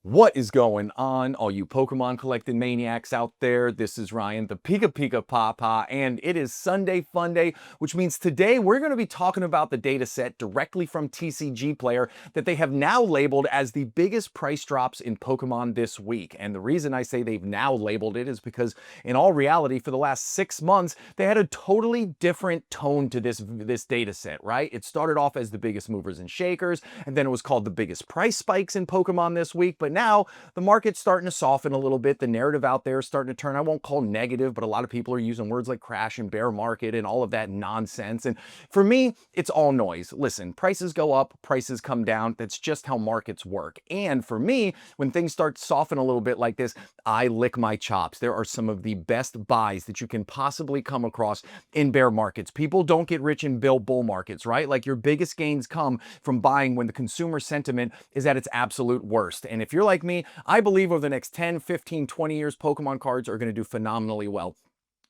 What is going on, all you Pokemon collecting maniacs out there? This is Ryan, the Pika Pika Papa, and it is Sunday Fun Day, which means today we're going to be talking about the data set directly from TCG Player that they have now labeled as the biggest price drops in Pokemon this week. And the reason I say they've now labeled it is because in all reality, for the last 6 months, they had a totally different tone to this data set, right? It started off as the biggest movers and shakers, and then it was called the biggest price spikes in Pokemon this week, but now the market's starting to soften a little bit. The narrative out there is starting to turn, I won't call negative, but a lot of people are using words like crash and bear market and all of that nonsense. And for me, it's all noise. Listen, prices go up, prices come down. That's just how markets work. And for me, when things start to soften a little bit like this, I lick my chops. There are some of the best buys that you can possibly come across in bear markets. People don't get rich in bull markets, right? Like your biggest gains come from buying when the consumer sentiment is at its absolute worst. And if you're like me, I believe over the next 10, 15, 20 years, Pokemon cards are going to do phenomenally well.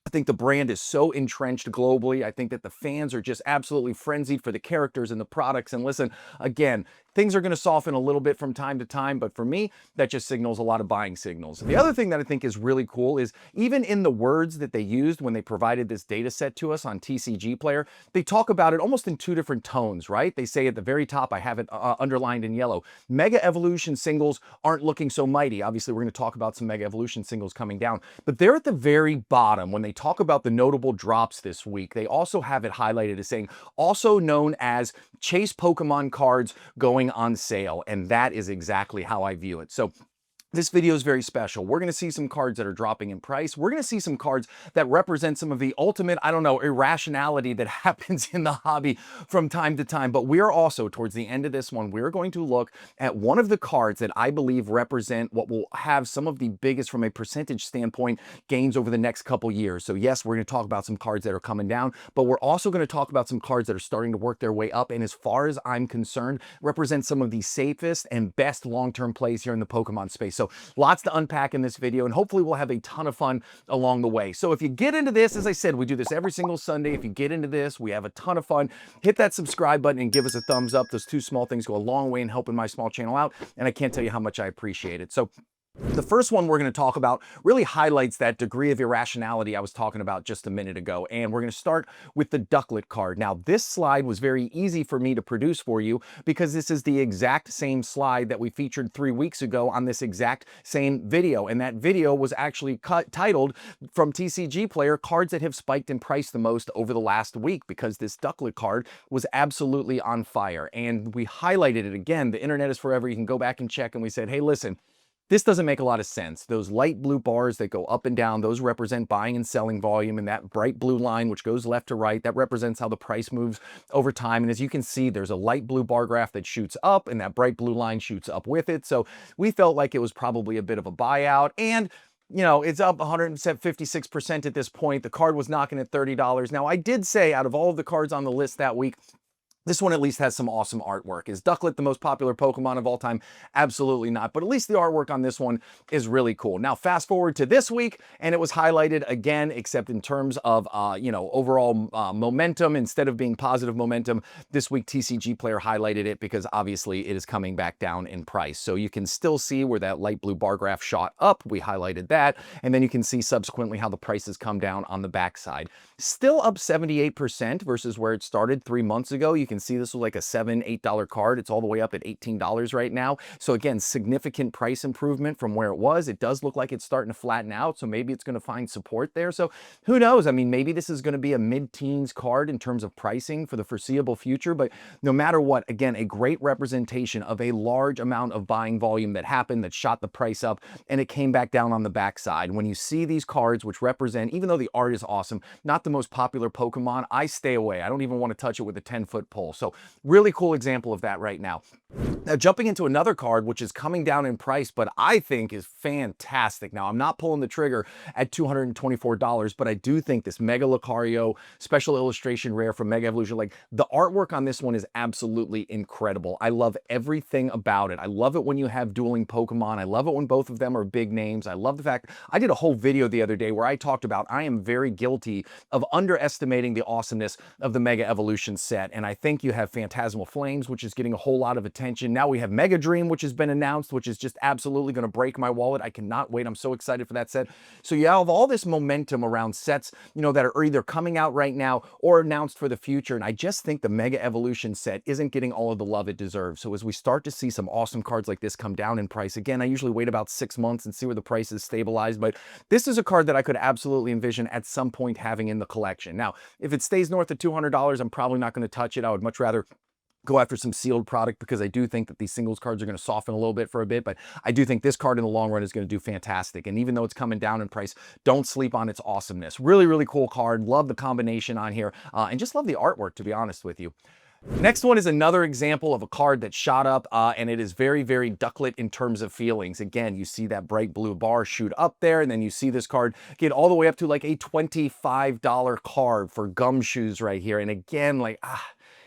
I think the brand is so entrenched globally. I think that the fans are just absolutely frenzied for the characters and the products. And listen, again, things are going to soften a little bit from time to time, but for me, that just signals a lot of buying signals. The other thing that I think is really cool is even in the words that they used when they provided this data set to us on TCG Player, they talk about it almost in two different tones, right? They say at the very top, I have it underlined in yellow, Mega Evolution singles aren't looking so mighty. Obviously, we're going to talk about some Mega Evolution singles coming down, but they're at the very bottom when they talk about the notable drops this week. They also have it highlighted as saying, also known as Chase Pokemon cards going on sale. And that is exactly how I view it. So this video is very special. We're going to see some cards that are dropping in price. We're going to see some cards that represent some of the ultimate, I don't know, irrationality that happens in the hobby from time to time. But we're also, towards the end of this one, we're going to look at one of the cards that I believe represent what will have some of the biggest, from a percentage standpoint, gains over the next couple years. So yes, we're going to talk about some cards that are coming down, but we're also going to talk about some cards that are starting to work their way up. And as far as I'm concerned, represent some of the safest and best long-term plays here in the Pokemon space. So lots to unpack in this video, and hopefully we'll have a ton of fun along the way. So if you get into this, as I said, we do this every single Sunday. If you get into this, we have a ton of fun. Hit that subscribe button and give us a thumbs up. Those two small things go a long way in helping my small channel out, and I can't tell you how much I appreciate it. So the first one we're going to talk about really highlights that degree of irrationality I was talking about just a minute ago, and we're going to start with the Ducklett card. Now, this slide was very easy for me to produce for you because this is the exact same slide that we featured 3 weeks ago on this exact same video, and that video was actually titled from TCG Player, Cards That Have Spiked in Price the Most Over the Last Week, because this Ducklett card was absolutely on fire, and we highlighted it again. The internet is forever. You can go back and check, and we said, hey, listen, this doesn't make a lot of sense. Those light blue bars that go up and down, those represent buying and selling volume, and that bright blue line, which goes left to right, that represents how the price moves over time. And as you can see, there's a light blue bar graph that shoots up, and that bright blue line shoots up with it. So we felt like it was probably a bit of a buyout. And you know, it's up 156% at this point. The card was knocking at $30. Now, I did say out of all of the cards on the list that week, this one at least has some awesome artwork. Is Ducklett the most popular Pokemon of all time? Absolutely not. But at least the artwork on this one is really cool. Now, fast forward to this week, and it was highlighted again, except in terms of, overall momentum. Instead of being positive momentum, this week TCG Player highlighted it because obviously it is coming back down in price. So you can still see where that light blue bar graph shot up. We highlighted that. And then you can see subsequently how the prices come down on the backside. Still up 78% versus where it started 3 months ago. You can see this was like a $7, $8 card. It's all the way up at $18 right now. So again, significant price improvement from where it was. It does look like it's starting to flatten out, so maybe it's going to find support there. So who knows? I mean, maybe this is going to be a mid-teens card in terms of pricing for the foreseeable future, but no matter what, again, a great representation of a large amount of buying volume that happened, that shot the price up, and it came back down on the backside. When you see these cards, which represent, even though the art is awesome, not the most popular Pokemon, I stay away. I don't even want to touch it with a 10-foot pole. So really cool example of that right now. Now, jumping into another card, which is coming down in price, but I think is fantastic. Now, I'm not pulling the trigger at $224, but I do think this Mega Lucario special illustration rare from Mega Evolution, like the artwork on this one is absolutely incredible. I love everything about it. I love it when you have dueling Pokemon. I love it when both of them are big names. I love the fact, I did a whole video the other day where I talked about I am very guilty of underestimating the awesomeness of the Mega Evolution set. And I think you have Phantasmal Flames, which is getting a whole lot of attention attention. Now we have Mega Dream, which has been announced, which is just absolutely going to break my wallet. I cannot wait. I'm so excited for that set. So you have all this momentum around sets, you know, that are either coming out right now or announced for the future. And I just think the Mega Evolution set isn't getting all of the love it deserves. So as we start to see some awesome cards like this come down in price, again, I usually wait about 6 months and see where the price is stabilized, but this is a card that I could absolutely envision at some point having in the collection. Now, if it stays north of $200, I'm probably not going to touch it. I would much rather go after some sealed product because I do think that these singles cards are going to soften a little bit for a bit, but I do think this card in the long run is going to do fantastic. And even though it's coming down in price, don't sleep on its awesomeness. Really, really cool card. Love the combination on here and just love the artwork, to be honest with you. Next one is another example of a card that shot up, and it is very, very Ducklett in terms of feelings. Again, you see that bright blue bar shoot up there, and then you see this card get all the way up to like a $25 card for Gumshoos right here. And again, like,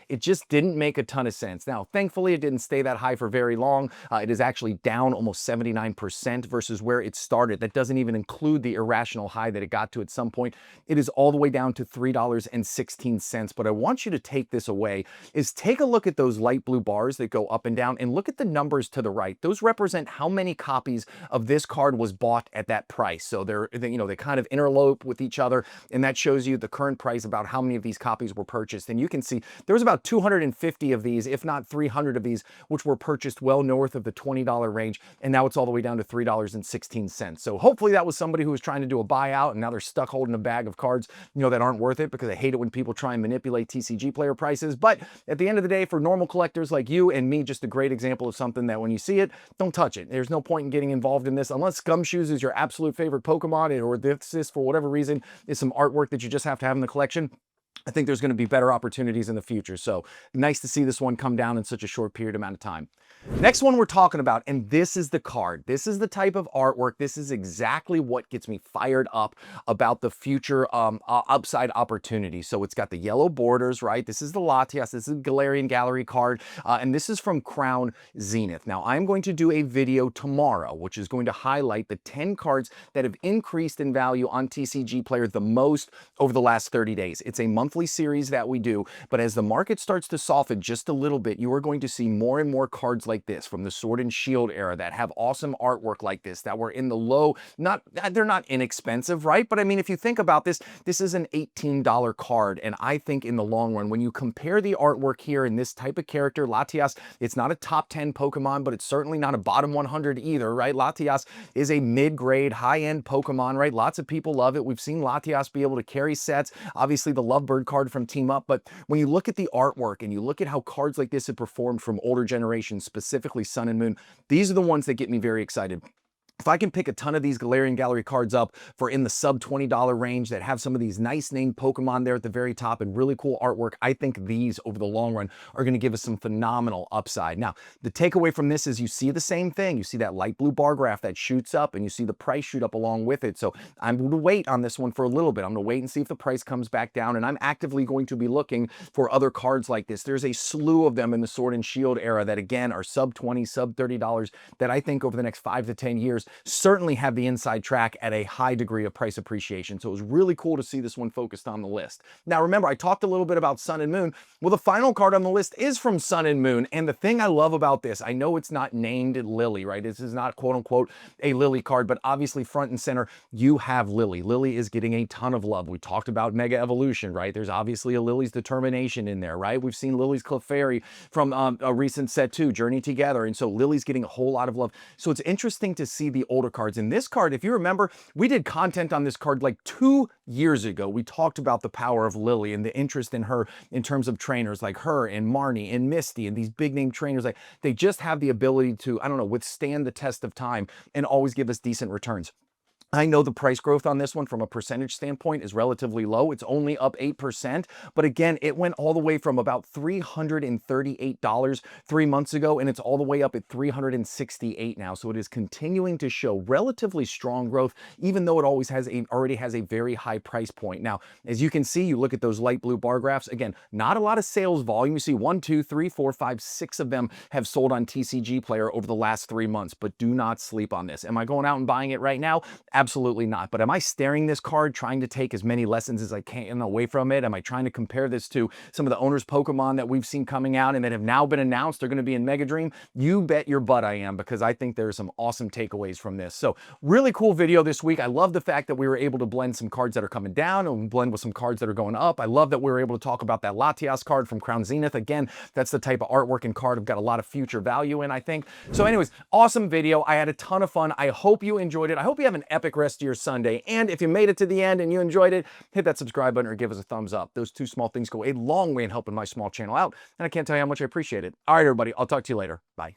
it just didn't make a ton of sense. Now, thankfully, it didn't stay that high for very long. It is actually down almost 79% versus where it started. That doesn't even include the irrational high that it got to at some point. It is all the way down to $3.16. But I want you to take this away, is take a look at those light blue bars that go up and down and look at the numbers to the right. Those represent how many copies of this card was bought at that price. So they kind of interlope with each other, and that shows you the current price about how many of these copies were purchased. And you can see there was about 250 of these, if not 300 of these, which were purchased well north of the $20 range, and now it's all the way down to $3.16. So hopefully that was somebody who was trying to do a buyout, and now they're stuck holding a bag of cards, you know, that aren't worth it, because I hate it when people try and manipulate TCG player prices. But at the end of the day, for normal collectors like you and me, just a great example of something that when you see it, don't touch it. There's no point in getting involved in this unless Gumshoos is your absolute favorite Pokemon, or this, for whatever reason, is some artwork that you just have to have in the collection. I think there's going to be better opportunities in the future. So nice to see this one come down in such a short period amount of time. Next one we're talking about, and this is the card. This is the type of artwork. This is exactly what gets me fired up about the future upside opportunity. So it's got the yellow borders, right? This is the Latias. This is a Galarian Gallery card, and this is from Crown Zenith. Now, I'm going to do a video tomorrow, which is going to highlight the 10 cards that have increased in value on TCG Player the most over the last 30 days. It's a monthly series that we do, but as the market starts to soften just a little bit, you are going to see more and more cards like this from the Sword and Shield era that have awesome artwork like this, that were in the low, they're not inexpensive, right? But I mean, if you think about this, this is an $18 card, and I think in the long run, when you compare the artwork here in this type of character, Latias, it's not a top 10 Pokemon, but it's certainly not a bottom 100 either, right? Latias is a mid-grade, high-end Pokemon, right? Lots of people love it. We've seen Latias be able to carry sets, obviously the Lovebird card from Team Up, but when you look at the artwork and you look at how cards like this have performed from older generations, specifically Sun and Moon, these are the ones that get me very excited. If I can pick a ton of these Galarian Gallery cards up for in the sub $20 range that have some of these nice named Pokemon there at the very top and really cool artwork, I think these over the long run are going to give us some phenomenal upside. Now, the takeaway from this is you see the same thing. You see that light blue bar graph that shoots up, and you see the price shoot up along with it. So I'm going to wait on this one for a little bit. I'm going to wait and see if the price comes back down, and I'm actively going to be looking for other cards like this. There's a slew of them in the Sword and Shield era that, again, are sub 20, sub $30 that I think over the next 5 to 10 years certainly have the inside track at a high degree of price appreciation. So it was really cool to see this one focused on the list. Now, remember, I talked a little bit about Sun and Moon. Well, the final card on the list is from Sun and Moon. And the thing I love about this, I know it's not named Lily, right? This is not quote unquote a Lily card, but obviously front and center, you have Lily. Lily is getting a ton of love. We talked about Mega Evolution, right? There's obviously a Lily's Determination in there, right? We've seen Lily's Clefairy from a recent set too, Journey Together. And so Lily's getting a whole lot of love. So it's interesting to see the older cards. In this card, if you remember, we did content on this card like 2 years ago. We talked about the power of Lily and the interest in her in terms of trainers like her and Marnie and Misty and these big name trainers. Like, they just have the ability to, I don't know, withstand the test of time and always give us decent returns. I know the price growth on this one from a percentage standpoint is relatively low. It's only up 8%. But again, it went all the way from about $338 3 months ago, and it's all the way up at $368 now. So it is continuing to show relatively strong growth, even though it already has a very high price point. Now, as you can see, you look at those light blue bar graphs, again, not a lot of sales volume. You see 1, 2, 3, 4, 5, 6 of them have sold on TCG Player over the last 3 months, but do not sleep on this. Am I going out and buying it right now? Absolutely not. But am I staring this card, trying to take as many lessons as I can away from it? Am I trying to compare this to some of the owner's Pokemon that we've seen coming out and that have now been announced they're going to be in Mega Dream? You bet your butt I am, because I think there's some awesome takeaways from this. So really cool video this week. I love the fact that we were able to blend some cards that are coming down and blend with some cards that are going up. I love that we were able to talk about that Latias card from Crown Zenith. Again, that's the type of artwork and card I've got a lot of future value in, I think. So anyways, awesome video. I had a ton of fun. I hope you enjoyed it. I hope you have an epic rest of your Sunday. And if you made it to the end and you enjoyed it, hit that subscribe button or give us a thumbs up. Those two small things go a long way in helping my small channel out. And I can't tell you how much I appreciate it. All right, everybody. I'll talk to you later. Bye.